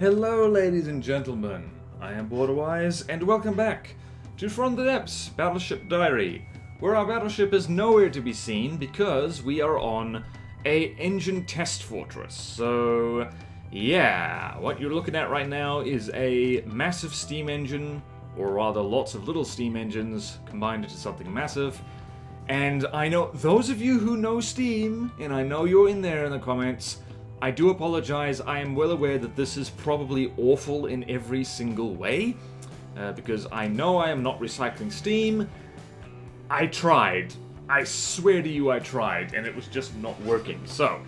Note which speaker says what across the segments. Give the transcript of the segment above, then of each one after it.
Speaker 1: Hello ladies and gentlemen, I am BorderWise and welcome back to From the Depths Battleship Diary, where our battleship is nowhere to be seen because we are on a engine test fortress. So yeah, what you're looking at right now is a massive steam engine, or rather lots of little steam engines combined into something massive. And I know those of you who know Steam, and I know you're in there in the comments, I do apologize. I am well aware that this is probably awful in every single way, because I know I am not recycling Steam. I tried. I swear to you I tried, and it was just not working. So,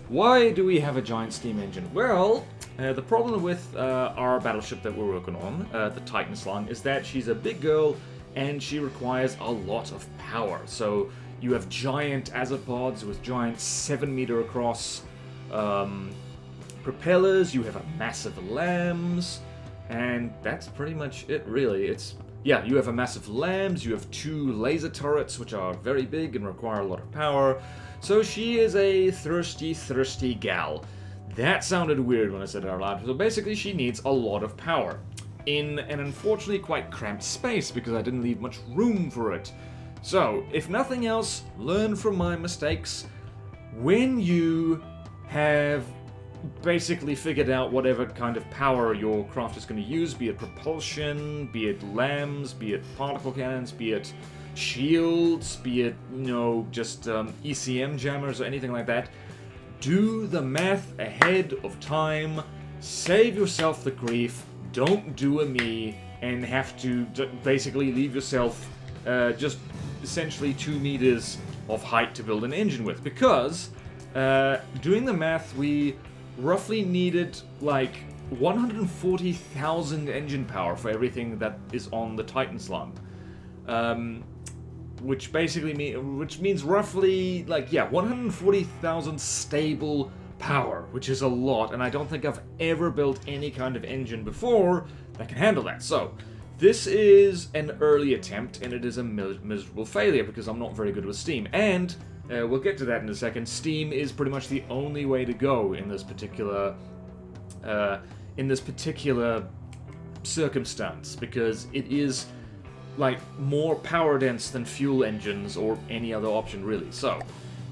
Speaker 1: why do we have a giant steam engine? Well, the problem with our battleship that we're working on, the Titan Slung, is that she's a big girl, and she requires a lot of power. So, you have giant azopods with giant 7-meter across propellers, you have a massive lambs, and that's pretty much it really. You have a massive lambs, you have 2 laser turrets which are very big and require a lot of power. So she is a thirsty gal. That sounded weird when I said it out loud. So basically she needs a lot of power in an unfortunately quite cramped space because I didn't leave much room for it. So if nothing else, learn from my mistakes. When you have basically figured out whatever kind of power your craft is going to use, be it propulsion, be it lambs, be it particle cannons, be it shields, be it, just ECM jammers or anything like that, do the math ahead of time, save yourself the grief, don't do a me, and have to basically leave yourself just essentially 2 meters of height to build an engine with, because doing the math, we roughly needed like 140,000 engine power for everything that is on the Titan Slung, which means roughly 140,000 stable power, which is a lot, and I don't think I've ever built any kind of engine before that can handle that. So this is an early attempt, and it is a miserable failure because I'm not very good with Steam, and we'll get to that in a second. Steam is pretty much the only way to go in this particular circumstance, because it is like more power dense than fuel engines or any other option really. So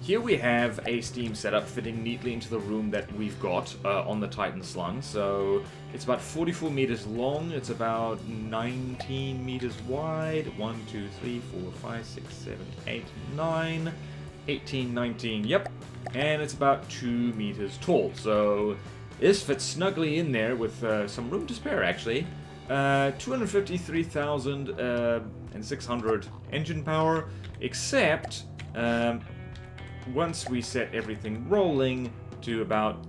Speaker 1: here we have a steam setup fitting neatly into the room that we've got on the Titan Slung. So it's about 44 meters long, it's about 19 meters wide, 1, 2, 3, 4, 5, 6, 7, 8, 9, 18, 19, yep, and it's about 2 meters tall. So this fits snugly in there with some room to spare actually. 253,600 engine power, except once we set everything rolling to about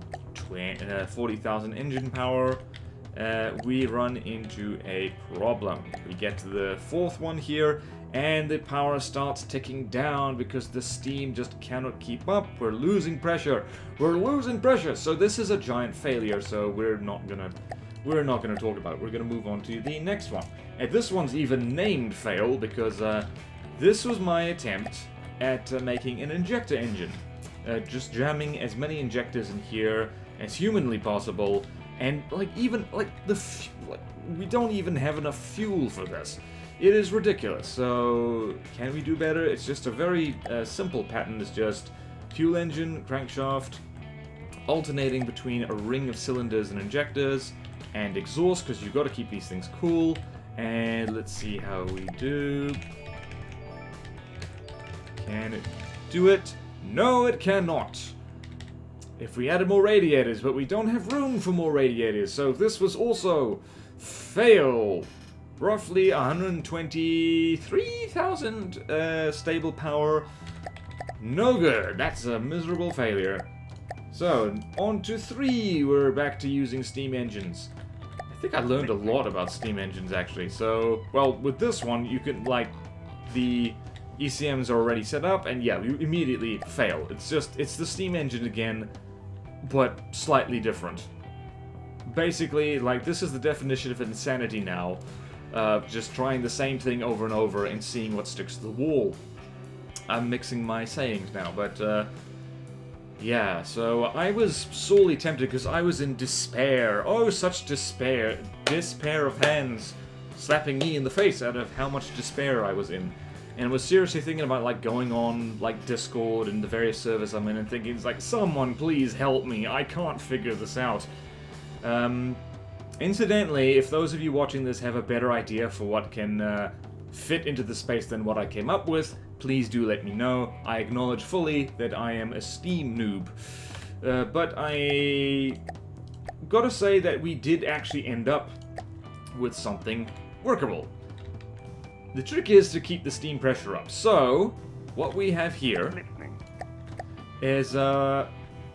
Speaker 1: 40,000 engine power, we run into a problem. We get to the 4th one here, and the power starts ticking down because the steam just cannot keep up. We're losing pressure. So this is a giant failure, so we're not gonna talk about it. We're gonna move on to the next one. And this one's even named fail because this was my attempt at making an injector engine. Just jamming as many injectors in here as humanly possible, and we don't even have enough fuel for this. It is ridiculous. So can we do better? It's just a very simple pattern. It's just fuel engine, crankshaft, alternating between a ring of cylinders and injectors, and exhaust, because you've got to keep these things cool. And let's see how we do. Can it do it? No, it cannot. If we added more radiators, but we don't have room for more radiators, so this was also fail. Roughly 123,000 stable power. No good. That's a miserable failure. So, on to 3. We're back to using steam engines. I think I learned a lot about steam engines, actually. So, well, with this one, you can, the ECMs are already set up, and yeah, you immediately fail. It's the steam engine again, but slightly different. Basically, this is the definition of insanity now. Just trying the same thing over and over and seeing what sticks to the wall. I'm mixing my sayings now, but Yeah, so I was sorely tempted because I was in despair. Oh, such despair. Despair of hands slapping me in the face out of how much despair I was in. And was seriously thinking about, like, going on, like, Discord and the various servers I'm in and thinking, it's like, someone please help me, I can't figure this out. Incidentally, if those of you watching this have a better idea for what can fit into the space than what I came up with, please do let me know. I acknowledge fully that I am a Steam noob. But I gotta say that we did actually end up with something workable. The trick is to keep the steam pressure up. So, what we have here is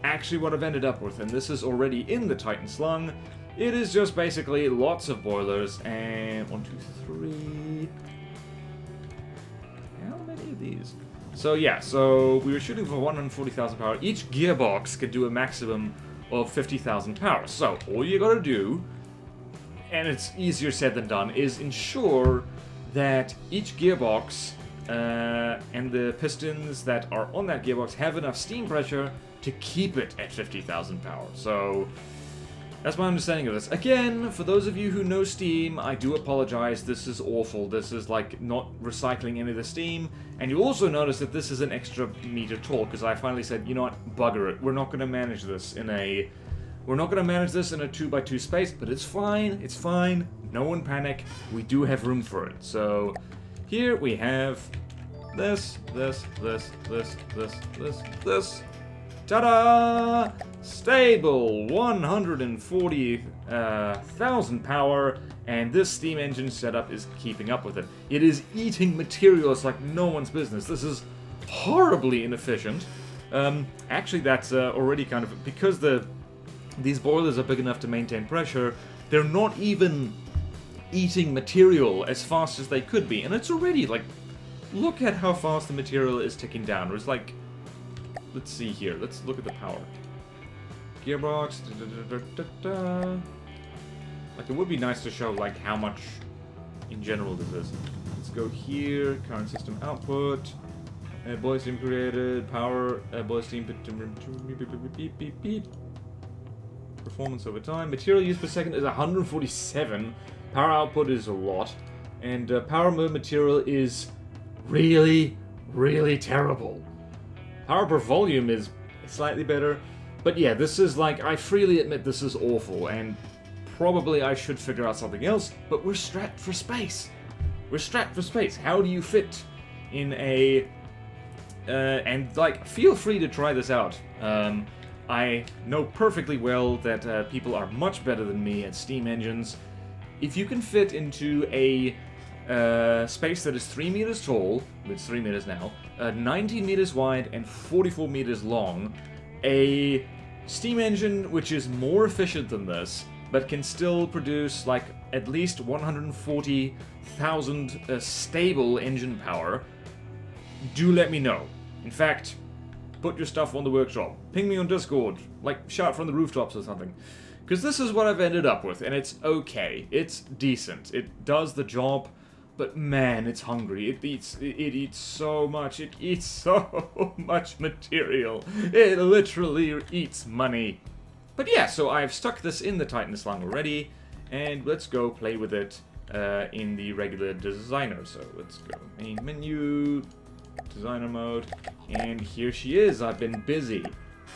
Speaker 1: actually what I've ended up with, and this is already in the Titan slung. It is just basically lots of boilers, and 1, 2, 3... How many of these? So yeah, so we were shooting for 140,000 power. Each gearbox could do a maximum of 50,000 power. So, all you gotta do, and it's easier said than done, is ensure that each gearbox and the pistons that are on that gearbox have enough steam pressure to keep it at 50,000 power. So that's my understanding of this. Again, for those of you who know Steam, I do apologize. This is awful. This is like not recycling any of the steam. And you also notice that this is an extra meter tall because I finally said, you know what, bugger it. We're not going to manage this in a... We're not going to manage this in a 2x2 space, but it's fine. It's fine. No one panic. We do have room for it. So here we have this. Ta-da! Stable 140,000 power, and this steam engine setup is keeping up with it. It is eating materials like no one's business. This is horribly inefficient. Actually, that's already kind of... Because these boilers are big enough to maintain pressure, they're not even eating material as fast as they could be. And it's already, like, look at how fast the material is ticking down. It's like, let's see here. Let's look at the power. Gearbox. Like, it would be nice to show, like, how much in general this is. Let's go here. Current system output. Boiler steam created. Power. Boiler steam. Performance over time. Material use per second is 147. Power output is a lot. And power mode material is really, really terrible. Power per volume is slightly better. But yeah, this is like, I freely admit this is awful. And probably I should figure out something else. But we're strapped for space. We're strapped for space. How do you fit in a... and like, feel free to try this out. I know perfectly well that people are much better than me at steam engines. If you can fit into a space that is 3 meters tall, it's 3 meters now, 19 meters wide and 44 meters long, a steam engine which is more efficient than this, but can still produce like at least 140,000 stable engine power, do let me know. In fact, put your stuff on the workshop. Ping me on Discord. Like, shout from the rooftops or something. Because this is what I've ended up with, and it's okay. It's decent. It does the job, but man, it's hungry. It eats so much. It eats so much material. It literally eats money. But yeah, so I've stuck this in the Titan slung already, and let's go play with it in the regular designer. So let's go main menu, designer mode, and here she is. I've been busy.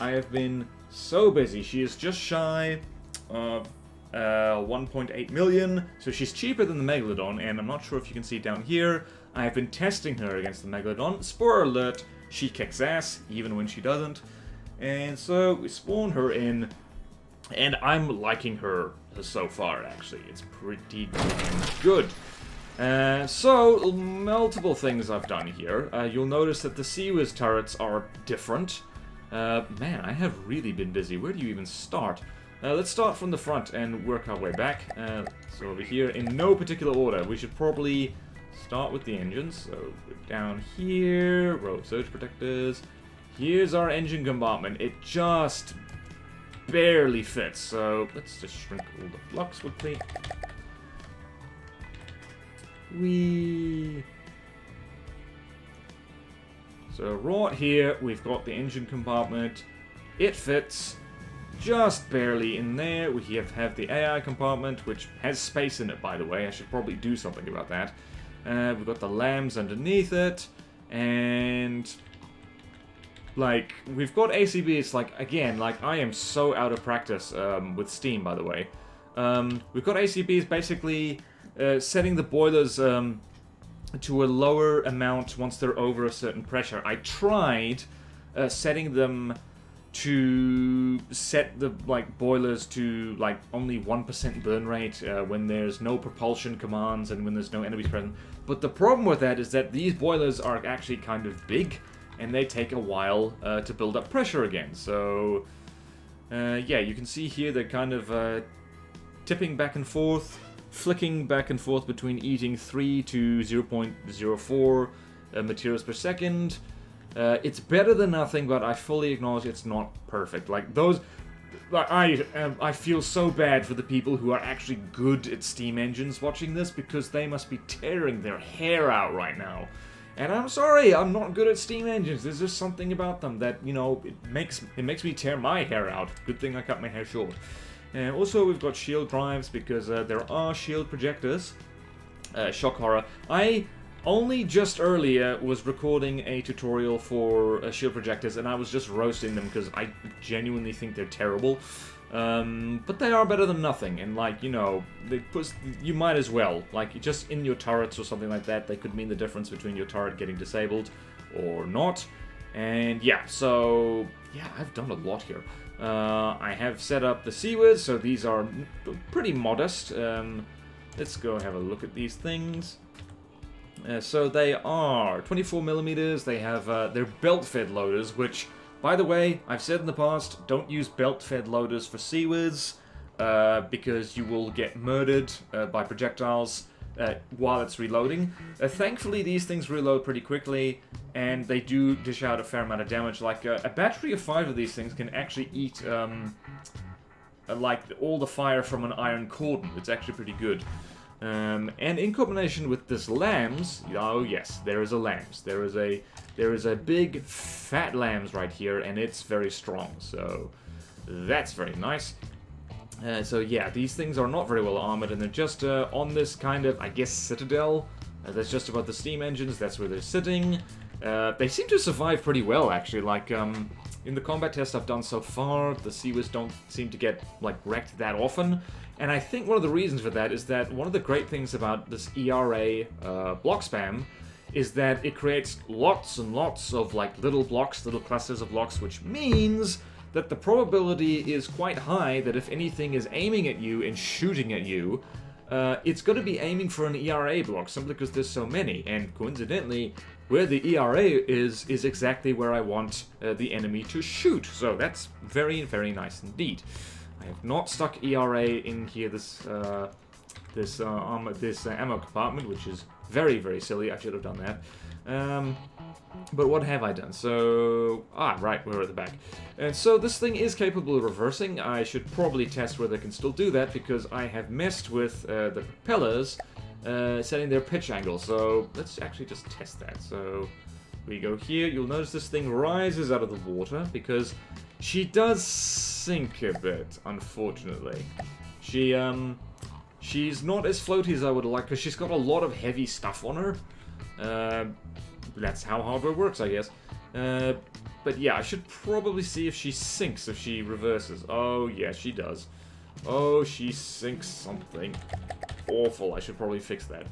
Speaker 1: I have been so busy. She is just shy of 1.8 million, so she's cheaper than the Megalodon, and I'm not sure if you can see it down here. I have been testing her against the Megalodon. Spoiler alert, she kicks ass, even when she doesn't. And so we spawn her in, and I'm liking her so far, actually. It's pretty damn good. So, multiple things I've done here. You'll notice that the Sea-Wiz turrets are different. Man, I have really been busy. Where do you even start? Let's start from the front and work our way back. So over here, in no particular order, we should probably start with the engines. So, down here, row of surge protectors. Here's our engine compartment. It just barely fits. So, let's just shrink all the blocks quickly. Whee! So right here, we've got the engine compartment. it fits just barely in there. We have the AI compartment, which has space in it, by the way. I should probably do something about that. We've got the lambs underneath it, and like we've got ACBs. Like again, like I am so out of practice with Steam, by the way. We've got ACBs basically setting the boilers to a lower amount once they're over a certain pressure. I tried setting them to set the boilers to like only 1% burn rate when there's no propulsion commands and when there's no enemies present. But the problem with that is that these boilers are actually kind of big and they take a while to build up pressure again. So yeah, you can see here they're kind of tipping back and forth, flicking back and forth between eating 3 to 0.04 materials per second. It's better than nothing, but I fully acknowledge it's not perfect. Like those, I feel so bad for the people who are actually good at Steam engines watching this, because they must be tearing their hair out right now. And I'm sorry, I'm not good at Steam engines. There's just something about them that, you know, it makes me tear my hair out. Good thing I cut my hair short. And also we've got shield drives, because there are shield projectors. Shock horror. I only just earlier was recording a tutorial for shield projectors, and I was just roasting them because I genuinely think they're terrible. But they are better than nothing, and like, you know, you might as well. Like, just in your turrets or something like that, they could mean the difference between your turret getting disabled or not. And yeah, so yeah, I've done a lot here. I have set up the seawards, so these are pretty modest. Let's go have a look at these things. So they are 24mm. They have they're belt-fed loaders, which, by the way, I've said in the past, don't use belt-fed loaders for seawards because you will get murdered by projectiles while it's reloading. Thankfully, these things reload pretty quickly, and they do dish out a fair amount of damage. Like a battery of 5 of these things can actually eat like all the fire from an iron cordon. It's actually pretty good. And in combination with this lambs, oh yes, there is a lambs. There is a big fat lambs right here, and it's very strong. So that's very nice. So yeah, these things are not very well armored, and they're just on this kind of, I guess, citadel. That's just about the steam engines. That's where they're sitting. They seem to survive pretty well, actually. Like in the combat tests I've done so far, the seawards don't seem to get like wrecked that often. And I think one of the reasons for that is that one of the great things about this ERA block spam is that it creates lots and lots of like little blocks, little clusters of blocks, which means that the probability is quite high that if anything is aiming at you and shooting at you, it's going to be aiming for an ERA block, simply because there's so many. And coincidentally, where the ERA is exactly where I want the enemy to shoot. So that's very, very nice indeed. I have not stuck ERA in here this ammo compartment, which is very, very silly. I should have done that. But what have I done? So, right, we're at the back. And so this thing is capable of reversing. I should probably test whether I can still do that, because I have messed with the propellers, setting their pitch angle. So let's actually just test that. So we go here. You'll notice this thing rises out of the water, because she does sink a bit, unfortunately. She's not as floaty as I would like, because she's got a lot of heavy stuff on her. That's how hardware works, I guess. But yeah, I should probably see if she sinks, if she reverses. Oh, yeah, she does. Oh, she sinks something awful. I should probably fix that.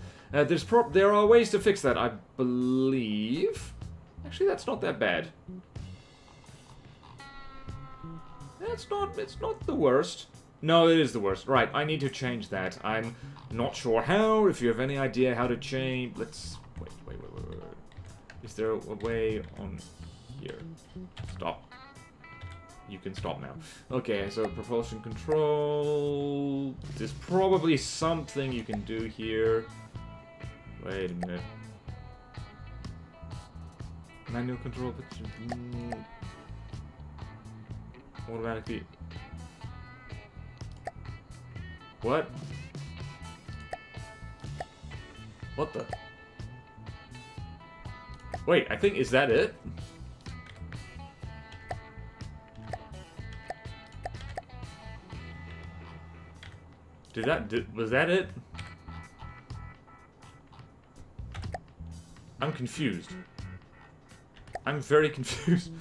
Speaker 1: There are ways to fix that, I believe. Actually, that's not that bad. It's not the worst. No, it is the worst. Right, I need to change that. I'm not sure how. If you have any idea how to change... Let's... Wait. Is there a way on here? Stop. You can stop now. Okay, so propulsion control... There's probably something you can do here. Wait a minute. Manual control... Automatically... What? What the? Wait, I think, is that it? Was that it? I'm confused. I'm very confused.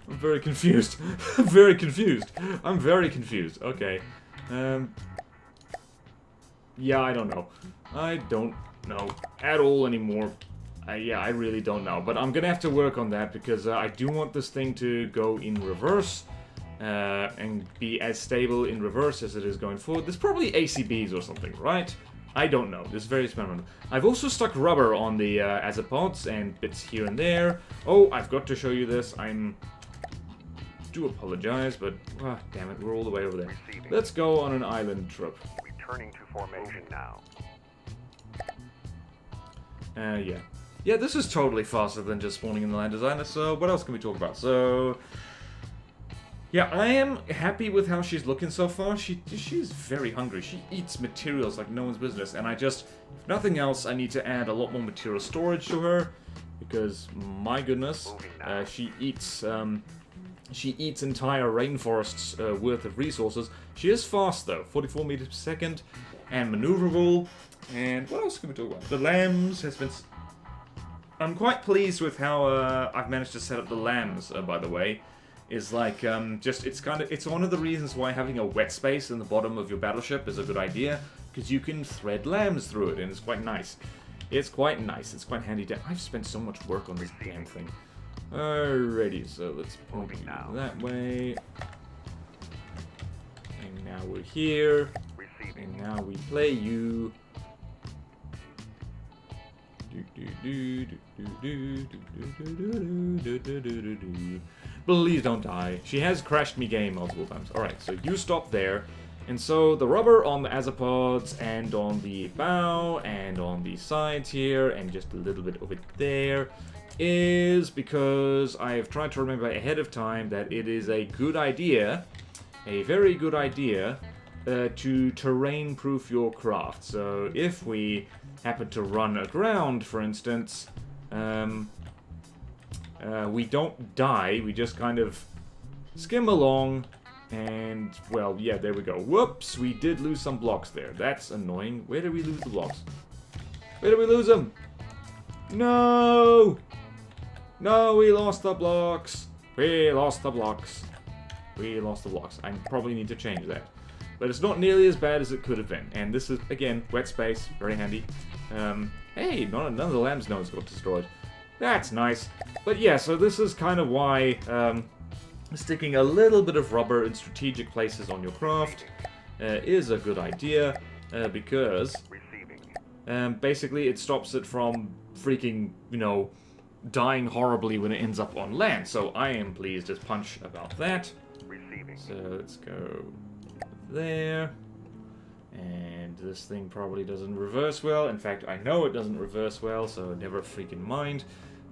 Speaker 1: I'm very confused. I'm very confused. I'm very confused. Okay. Yeah, I don't know. I don't know at all anymore. Yeah, I really don't know. But I'm gonna have to work on that because I do want this thing to go in reverse. And be as stable in reverse as it is going forward. There's probably ACBs or something, right? I don't know. This is very experimental. I've also stuck rubber on the azipods and bits here and there. Oh, I've got to show you this. Do apologize, but damn it, we're all the way over there. Let's go on an island trip.
Speaker 2: Returning to formation now.
Speaker 1: Yeah. Yeah, this is totally faster than just spawning in the land designer, so what else can we talk about? So, yeah, I am happy with how she's looking so far. She's very hungry. She eats materials like no one's business, and if nothing else, I need to add a lot more material storage to her, because, my goodness, she eats entire rainforests worth of resources. She is fast, though, 44 meters per second, and maneuverable, and what else can we talk about? The lambs has been... I'm quite pleased with how I've managed to set up the lambs, by the way. Is like, it's one of the reasons why having a wet space in the bottom of your battleship is a good idea, because you can thread lambs through it, and it's quite nice. It's quite nice, it's quite handy. I've spent so much work on this damn thing. Alrighty, so let's point you that way. And now we're here. And now we play you. Please don't die. She has crashed me game multiple times. Alright, so you stop there. And so the rubber on the azipods and on the bow and on the sides here and just a little bit over there is because I've tried to remember ahead of time that it is a good idea, a very good idea, to terrain-proof your craft. So if we happen to run aground, for instance, we don't die, we just kind of skim along, and, well, yeah, there we go. Whoops, we did lose some blocks there. That's annoying. Where did we lose the blocks? Where did we lose them? No! No, we lost the blocks. We lost the blocks. We lost the blocks. I probably need to change that. But it's not nearly as bad as it could have been. And this is, again, wet space. Very handy. Hey, none of the lamb's nose got destroyed. That's nice. But yeah, so this is kind of why sticking a little bit of rubber in strategic places on your craft is a good idea. Because basically it stops it from freaking, dying horribly when it ends up on land. So I am pleased as punch about that. So let's go there. And this thing probably doesn't reverse well. In fact, I know it doesn't reverse well, so never freaking mind.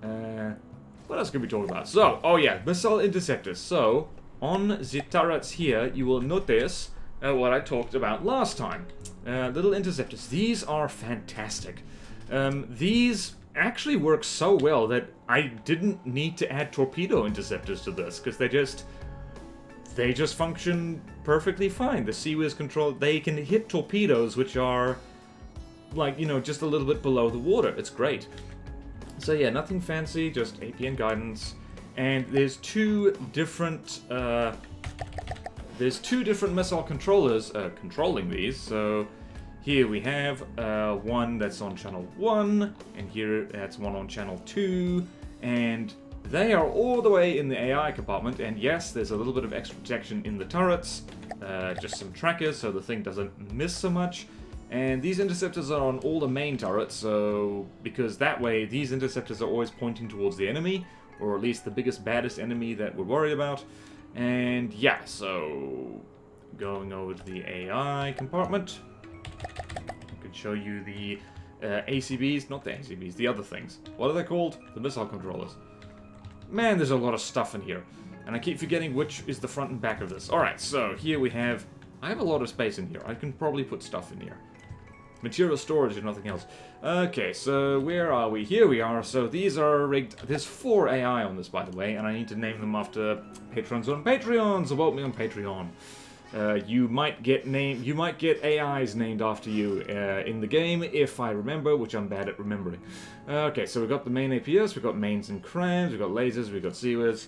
Speaker 1: What else can we talk about? So, oh yeah, missile interceptors. So, on the turrets here, you will notice what I talked about last time. Little interceptors. These are fantastic. These actually work so well that I didn't need to add torpedo interceptors to this, because they just function perfectly fine. The CWIS control, they can hit torpedoes which are like, just a little bit below the water. It's great. So yeah, nothing fancy, just APN guidance. And there's two different missile controllers controlling these. So here we have one that's on channel 1, and here that's one on channel 2, and they are all the way in the AI compartment, and yes, there's a little bit of extra protection in the turrets, just some trackers so the thing doesn't miss so much. And these interceptors are on all the main turrets, so because that way these interceptors are always pointing towards the enemy, or at least the biggest, baddest enemy that we're worried about. And yeah, so going over to the AI compartment, I could show you the ACBs, not the ACBs, the other things. What are they called? The missile controllers. Man, there's a lot of stuff in here, and I keep forgetting which is the front and back of this. Alright, so here we have... I have a lot of space in here. I can probably put stuff in here. Material storage and nothing else. Okay, so where are we? Here we are. So these are rigged... There's 4 AI on this, by the way, and I need to name them after patrons on Patreon. Support me on Patreon. You might get AIs named after you in the game, if I remember, which I'm bad at remembering. Okay, so we've got the main APS, we've got mains and crams, we've got lasers, we've got seawards.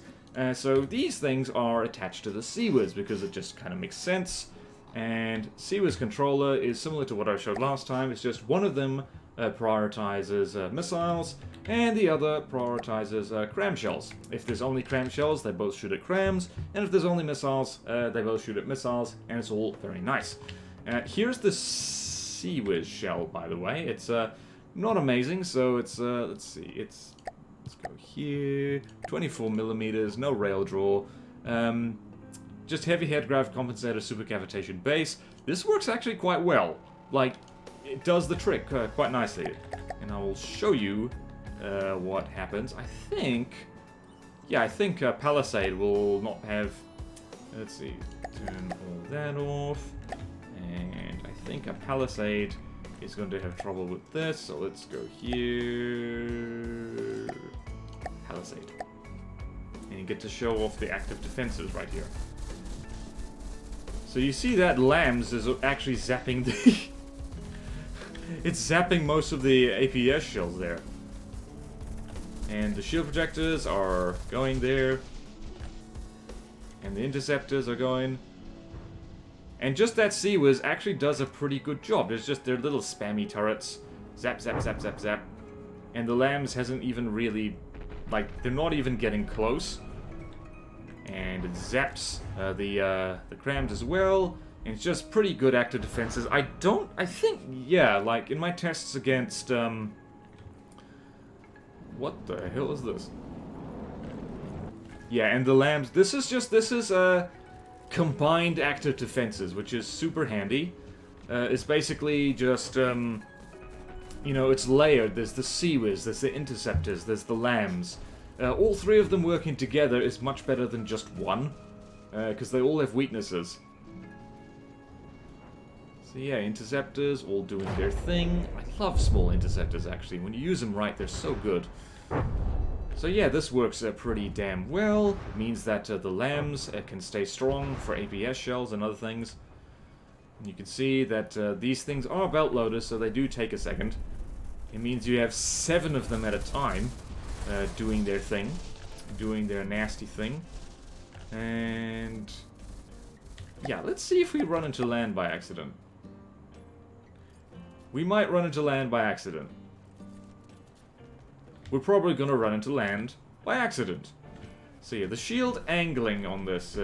Speaker 1: So these things are attached to the seawards because it just kind of makes sense. And seawards controller is similar to what I showed last time. It's just one of them prioritizes missiles, and the other prioritizes cram shells. If there's only cram shells, they both shoot at crams, and if there's only missiles, they both shoot at missiles, and it's all very nice. Here's the seawards shell, by the way. It's not amazing, so it's, let's see, let's go here, 24 millimeters, no rail draw, just heavy head grav compensator, super cavitation base. This works actually quite well. Like, it does the trick quite nicely. And I will show you what happens. I think Palisade will not have... Let's see. Turn all that off. And I think a Palisade is going to have trouble with this. So let's go here. Palisade. And you get to show off the active defenses right here. So you see that LAMS is actually zapping the... It's zapping most of the APS shells there. And the shield projectors are going there. And the interceptors are going. And just that Seawards actually does a pretty good job. There's just their little spammy turrets. Zap, zap, zap, zap, zap. And the LAMS hasn't even really... Like, they're not even getting close. And it zaps the crams as well. And it's just pretty good active defenses. I think, yeah, like in my tests against, what the hell is this? Yeah, and the LAMS, this is combined active defenses, which is super handy. It's basically just, you know, it's layered. There's the Seawards, there's the Interceptors, there's the LAMS. All three of them working together is much better than just one, because they all have weaknesses. So yeah, interceptors all doing their thing. I love small interceptors, actually. When you use them right, they're so good. So yeah, this works pretty damn well. It means that the LAMS can stay strong for APS shells and other things. And you can see that these things are belt loaders, so they do take a second. It means you have 7 of them at a time doing their thing. Doing their nasty thing. And... yeah, let's see if we run into land by accident. We might run into land by accident. We're probably going to run into land by accident. So yeah, the shield angling on this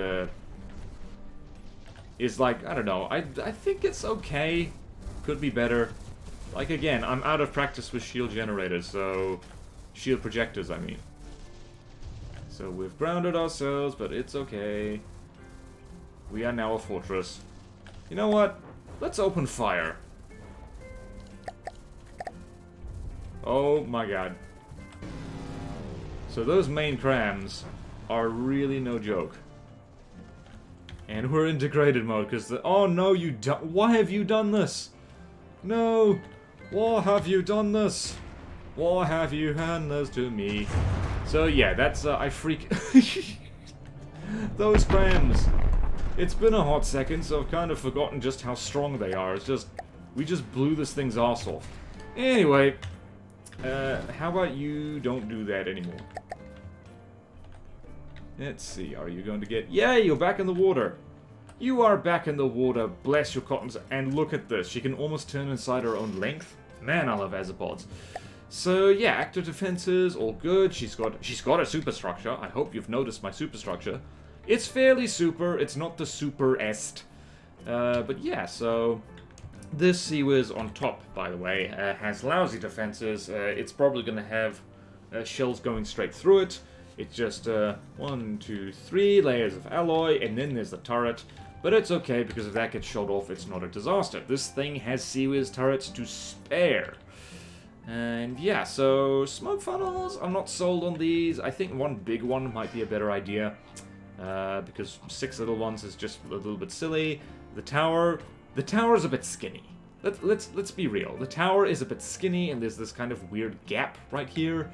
Speaker 1: is like, I don't know, I think it's okay. Could be better. Like again, I'm out of practice with shield generators, so... shield projectors, I mean. So we've grounded ourselves, but it's okay. We are now a fortress. You know what? Let's open fire. Oh my god. So those main crams are really no joke. And we're in degraded mode because the... oh no, you don't... why have you done this? No! Why have you done this? Why have you done this to me? So yeah, that's... I freak... those crams! It's been a hot second, so I've kind of forgotten just how strong they are. It's just... we just blew this thing's ass off. Anyway... how about you don't do that anymore? Let's see, are you going to get... yay, you're back in the water! You are back in the water, bless your cottons. And look at this, she can almost turn inside her own length. Man, I love azopods. So yeah, active defenses, all good. She's got a superstructure. I hope you've noticed my superstructure. It's fairly super, it's not the super-est. But yeah, so... this Seawards on top, by the way, has lousy defenses. It's probably going to have shells going straight through it. It's just 1, 2, 3 layers of alloy, and then there's the turret. But it's okay, because if that gets shot off, it's not a disaster. This thing has Seawards turrets to spare. And yeah, so smoke funnels, I'm not sold on these. I think one big one might be a better idea. Because 6 little ones is just a little bit silly. The tower is a bit skinny. Let's be real. The tower is a bit skinny, and there's this kind of weird gap right here.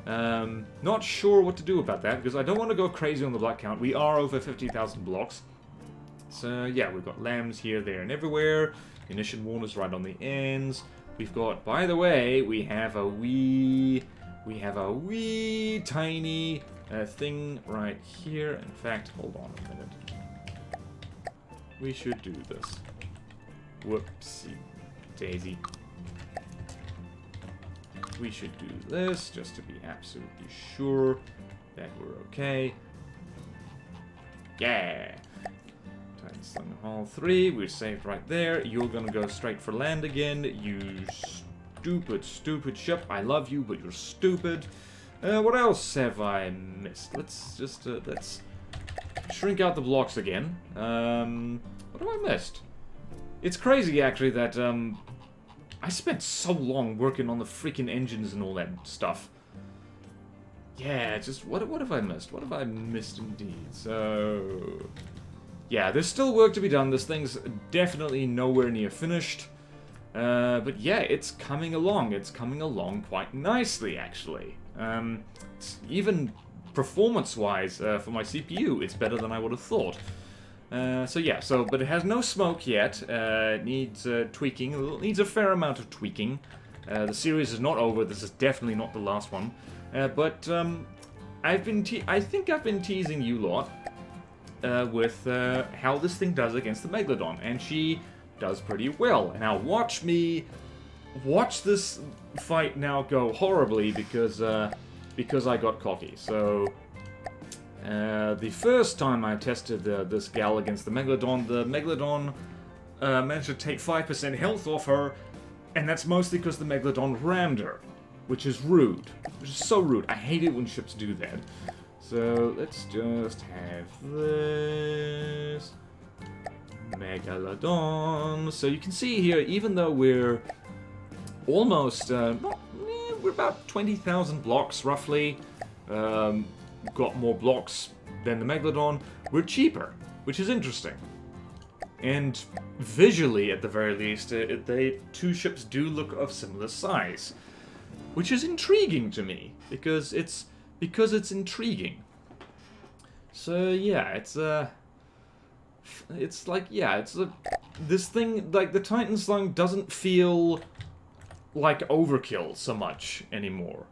Speaker 1: Not sure what to do about that, because I don't want to go crazy on the block count. We are over 50,000 blocks. So yeah, we've got lambs here, there, and everywhere. Munition warners right on the ends. We've got, by the way, we have a wee tiny thing right here. In fact, hold on a minute. We should do this. Whoopsie daisy. We should do this just to be absolutely sure that we're okay. Yeah! Titan Hall 3, we're saved right there. You're gonna go straight for land again, you stupid ship. I love you, but you're stupid. What else have I missed? Let's just, let's shrink out the blocks again. What have I missed? It's crazy, actually, that, I spent so long working on the freaking engines and all that stuff. Yeah, just, what have I missed? What have I missed indeed? So, yeah, there's still work to be done. This thing's definitely nowhere near finished. But yeah, it's coming along. It's coming along quite nicely, actually. Even performance-wise, for my CPU, it's better than I would have thought. So yeah, but it has no smoke yet. It needs tweaking. It needs a fair amount of tweaking. The series is not over. This is definitely not the last one. But I think I've been teasing you lot with how this thing does against the Megalodon, and she does pretty well. Now watch this fight now go horribly because I got cocky. So. The first time I tested this gal against the Megalodon managed to take 5% health off her, and that's mostly because the Megalodon rammed her, which is rude. Which is so rude. I hate it when ships do that. So let's just have this Megalodon. So you can see here, even though we're almost, we're about 20,000 blocks roughly. Got more blocks than the Megalodon, we're cheaper, which is interesting. And visually, at the very least, two ships do look of similar size, which is intriguing to me because it's intriguing. So yeah, this thing, like the Titan Slung doesn't feel like overkill so much anymore.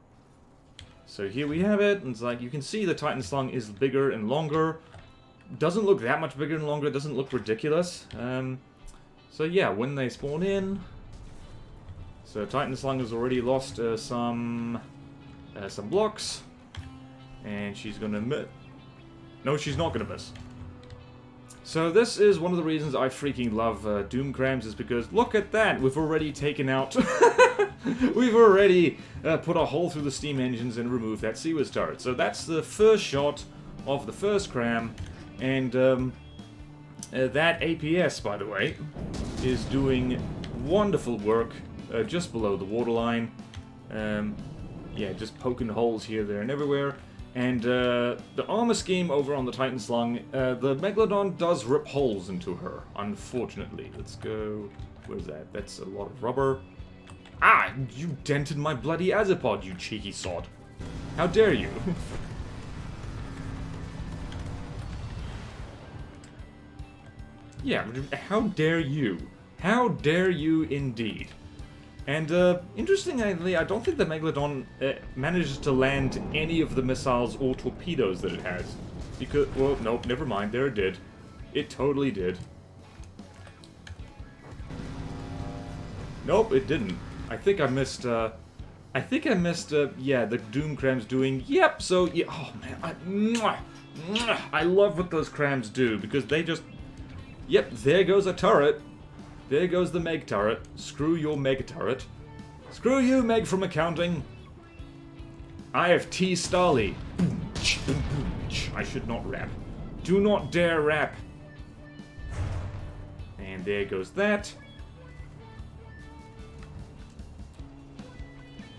Speaker 1: So here we have it, and it's like, you can see the Titan Slung is bigger and longer. Doesn't look that much bigger and longer, doesn't look ridiculous. So yeah, when they spawn in... So Titan Slung has already lost some blocks. And she's gonna miss. No, she's not gonna miss. So this is one of the reasons I freaking love Doom Crams, is because, look at that, we've already taken out... We've already put a hole through the steam engines and removed that Seawards turret. So that's the first shot of the first cram, and that APS, by the way, is doing wonderful work just below the waterline. Yeah, just poking holes here, there, and everywhere. And the armor scheme over on the Titan Slung, the Megalodon does rip holes into her, unfortunately. Let's go... Where's that? That's a lot of rubber. Ah! You dented my bloody Azipod, you cheeky sod. How dare you? Yeah, how dare you? How dare you indeed? And, interestingly, I don't think the Megalodon manages to land any of the missiles or torpedoes that it has. Because, well, nope, never mind, there it did. It totally did. Nope, it didn't. I think I missed, yeah, the Doom Crams doing, yep, so, yeah, oh man, I love what those Crams do, because they just, yep, there goes a turret. There goes the Meg turret. Screw your Meg turret. Screw you, Meg from accounting. I have T. Starly. I should not rap. Do not dare rap. And there goes that.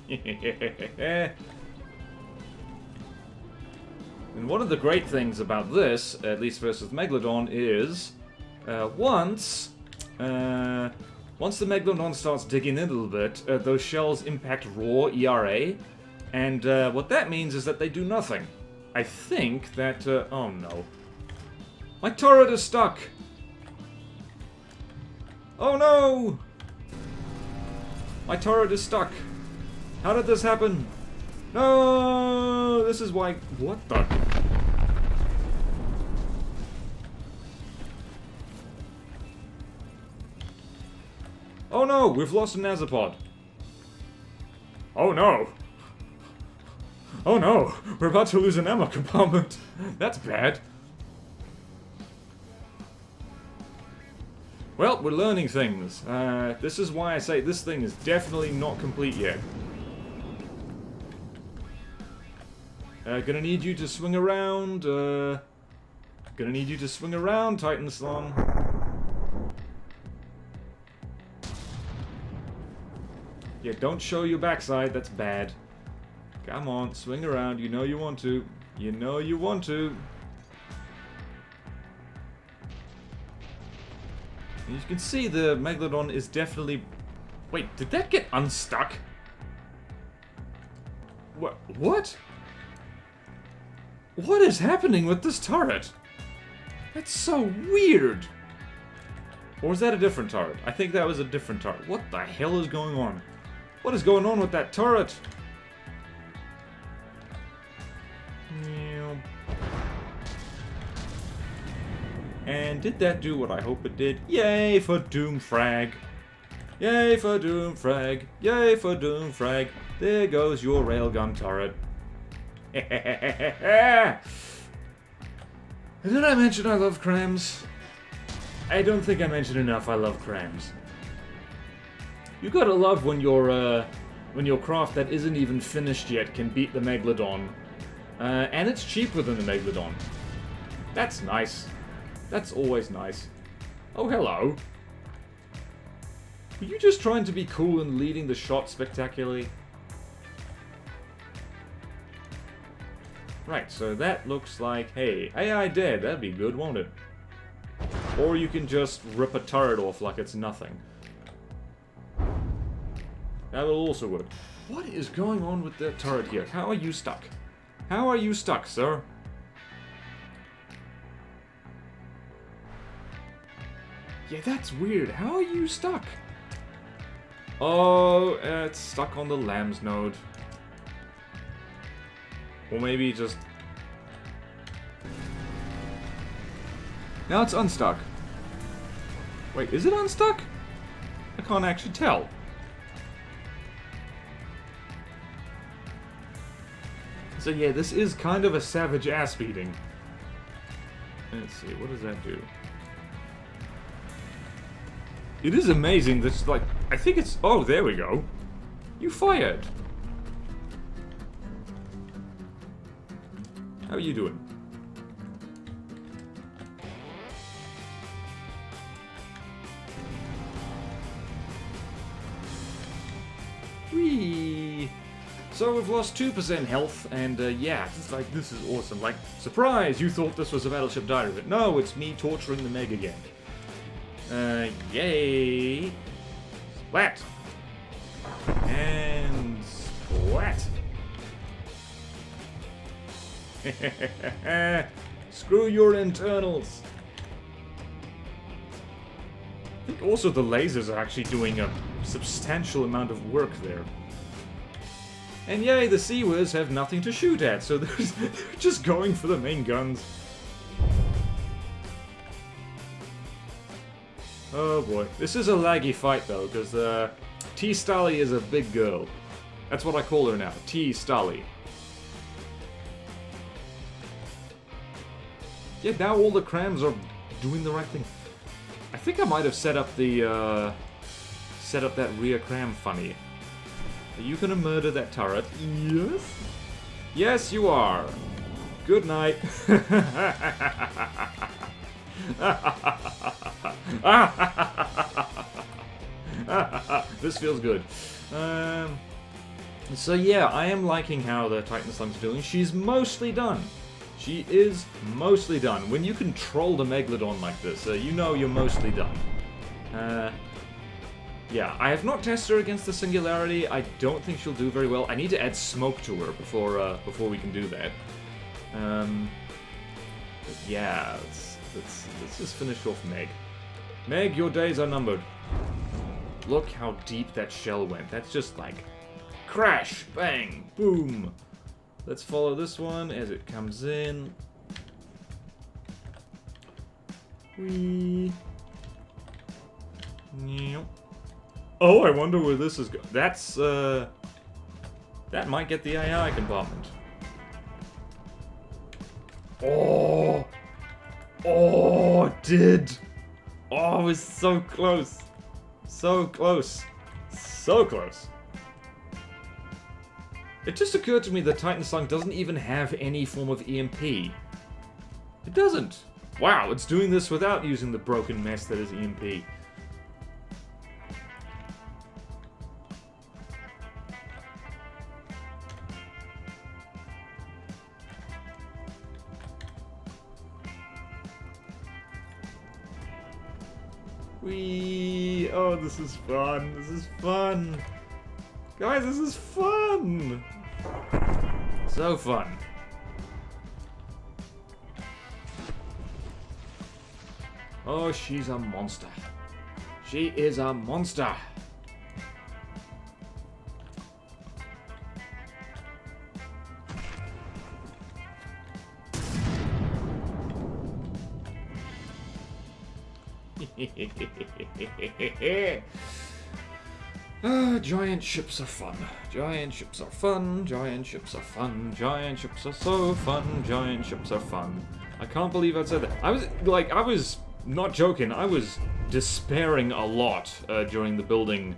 Speaker 1: And one of the great things about this, at least versus Megalodon, is once the Megalodon starts digging in a little bit, those shells impact raw ERA, and what that means is that they do nothing. I think that, oh no. My turret is stuck! Oh no! My turret is stuck. How did this happen? No! This is why... What the... Oh no! We've lost a Nazapod. Oh no! Oh no! We're about to lose an ammo compartment. That's bad. Well, we're learning things. This is why I say this thing is definitely not complete yet. Gonna need you to swing around. Gonna need you to swing around, Titan Slum. Yeah, don't show your backside. That's bad. Come on, swing around. You know you want to. You know you want to. And you can see the Megalodon is definitely... Wait, did that get unstuck? What? What? What is happening with this turret? That's so weird. Or was that a different turret? I think that was a different turret. What the hell is going on? What is going on with that turret? And did that do what I hope it did? Yay for Doomfrag! Yay for Doomfrag! Yay for Doomfrag! There goes your railgun turret. Did I mention I love crams? I don't think I mentioned enough I love crams. You gotta love when your craft that isn't even finished yet can beat the Megalodon. And it's cheaper than the Megalodon. That's nice. That's always nice. Oh, hello. Were you just trying to be cool and leading the shot spectacularly? Right, so that looks like, hey, AI dead, that'd be good, won't it? Or you can just rip a turret off like it's nothing. That will also work. What is going on with that turret here? How are you stuck? How are you stuck, sir? Yeah, that's weird. How are you stuck? Oh, it's stuck on the lambs node. Or maybe just... Now it's unstuck. Wait, is it unstuck? I can't actually tell. So yeah, this is kind of a savage ass beating. Let's see, what does that do? It is amazing that, like, I think it's... Oh, there we go. You fired. How are you doing? Whee! So we've lost 2% health, and yeah, it's like, this is awesome. Like, surprise! You thought this was a Battleship Diary, but no, it's me torturing the Meg again. Yay! Splat! And splat! Screw your internals! I think also the lasers are actually doing a substantial amount of work there. And yay, the Seawers have nothing to shoot at, so they're just going for the main guns. Oh boy. This is a laggy fight though, because T-Stally is a big girl. That's what I call her now, T-Stally. Yeah, now all the crams are doing the right thing. I think I might have set up the that rear cram funny. Are you gonna murder that turret? Yes? Yes, you are. Good night. This feels good. So yeah, I am liking how the Titan Slum's doing. She's mostly done. She is mostly done. When you control the Megalodon like this, you know you're mostly done. Yeah, I have not tested her against the Singularity. I don't think she'll do very well. I need to add smoke to her before we can do that. But yeah, let's just finish off Meg. Meg, your days are numbered. Look how deep that shell went. That's just like crash, bang, boom. Let's follow this one as it comes in. Whee. Oh, I wonder where this is going. That's, that might get the AI compartment. Oh! Oh, it did! Oh, it was so close. So close. So close. It just occurred to me that Titan Slung doesn't even have any form of EMP. It doesn't. Wow, it's doing this without using the broken mess that is EMP. Whee! Oh, this is fun. This is fun. Guys, this is fun. So fun. Oh, she's a monster. She is a monster. Giant ships are fun. Giant ships are fun. Giant ships are fun. Giant ships are so fun. Giant ships are fun. I can't believe I said that. I was not joking. I was despairing a lot during the building,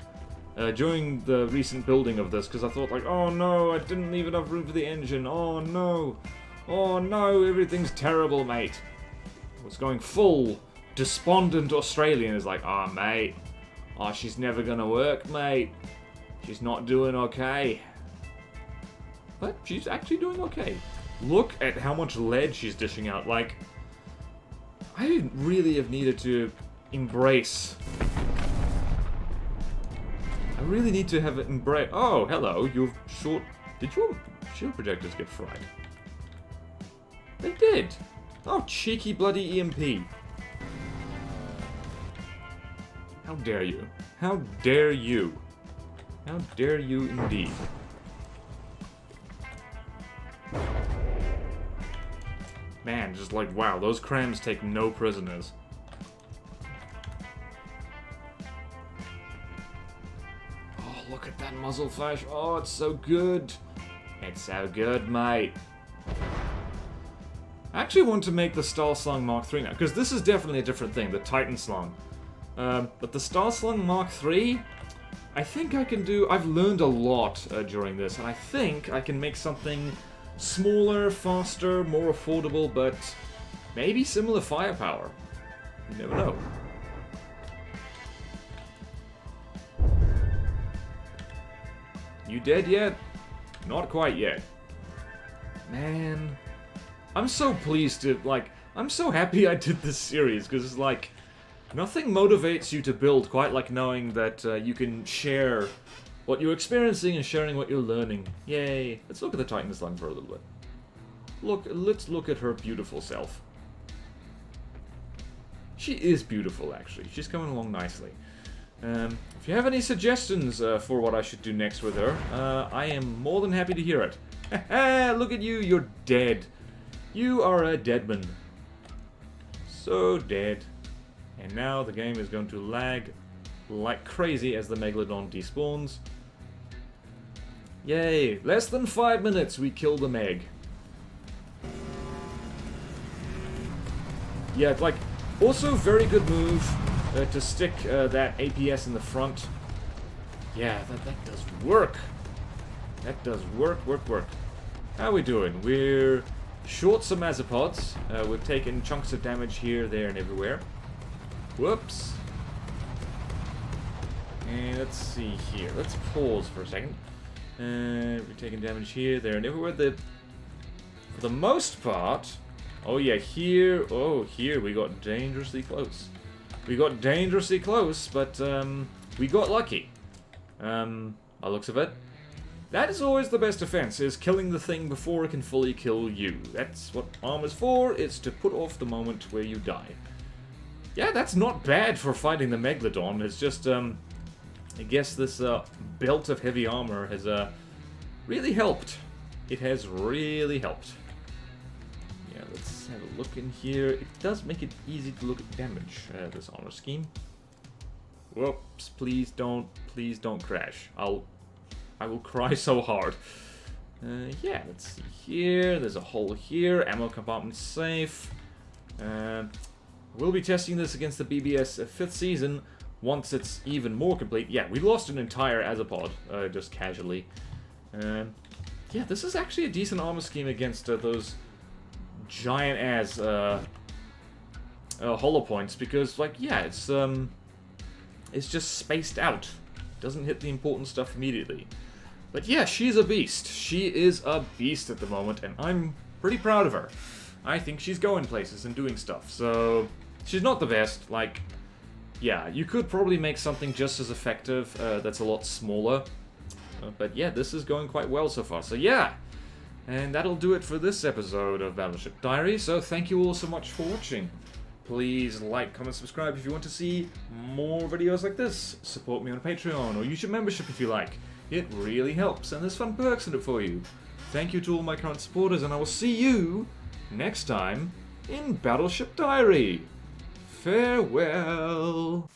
Speaker 1: during the recent building of this, because I thought like, oh no, I didn't leave enough room for the engine. Oh no, everything's terrible, mate. I was going full despondent Australian. Is like, oh mate, oh she's never gonna work, mate. She's not doing okay. But she's actually doing okay. Look at how much lead she's dishing out. Like, I didn't really have needed to embrace. I really need to have it embrace. Oh, hello. You've short. Did your shield projectors get fried? They did. Oh, cheeky bloody EMP. How dare you? How dare you? How dare you indeed? Man, just like, wow, those crams take no prisoners. Oh, look at that muzzle flash. Oh, it's so good. It's so good, mate. I actually want to make the Star Slung Mark III now, because this is definitely a different thing, the Titan Slung. But the Star Slung Mark III, I think I can do... I've learned a lot during this, and I think I can make something smaller, faster, more affordable, but maybe similar firepower. You never know. You dead yet? Not quite yet. Man, I'm so pleased to, like, I'm so happy I did this series, because it's like, nothing motivates you to build quite like knowing that you can share what you're experiencing and sharing what you're learning. Yay. Let's look at the Titan Slung for a little bit. Let's look at her beautiful self. She is beautiful, actually. She's coming along nicely. If you have any suggestions for what I should do next with her, I am more than happy to hear it. Look at you, you're dead. You are a deadman. So dead. And now the game is going to lag like crazy as the Megalodon despawns. Yay! Less than 5 minutes, we kill the Meg. Yeah, like, also very good move to stick that APS in the front. Yeah, that does work. That does work. How are we doing? We're short some Mazapods. We've taken chunks of damage here, there, and everywhere. Whoops. And let's see here. Let's pause for a second. We're taking damage here, there, and everywhere. For the most part... Oh yeah, here... Oh, here we got dangerously close. We got dangerously close, but we got lucky. By looks of it. That is always the best defense, is killing the thing before it can fully kill you. That's what armor's for, it's to put off the moment where you die. Yeah, that's not bad for fighting the Megalodon. It's just, I guess this belt of heavy armor has really helped. It has really helped. Yeah, let's have a look in here. It does make it easy to look at damage, this armor scheme. Whoops, please don't crash. I will cry so hard. Yeah, let's see here. There's a hole here. Ammo compartment safe. We'll be testing this against the BBS 5th season once it's even more complete. Yeah, we lost an entire Azapod, just casually. Yeah, this is actually a decent armor scheme against those giant-ass hollow points, because, like, yeah, it's just spaced out. Doesn't hit the important stuff immediately. But yeah, she's a beast. She is a beast at the moment, and I'm pretty proud of her. I think she's going places and doing stuff, so she's not the best. Like, yeah, you could probably make something just as effective that's a lot smaller. But yeah, this is going quite well so far. So yeah, and that'll do it for this episode of Battleship Diary. So thank you all so much for watching. Please like, comment, subscribe if you want to see more videos like this. Support me on Patreon or YouTube membership if you like. It really helps, and there's fun perks in it for you. Thank you to all my current supporters, and I will see you next time in Battleship Diary. Farewell.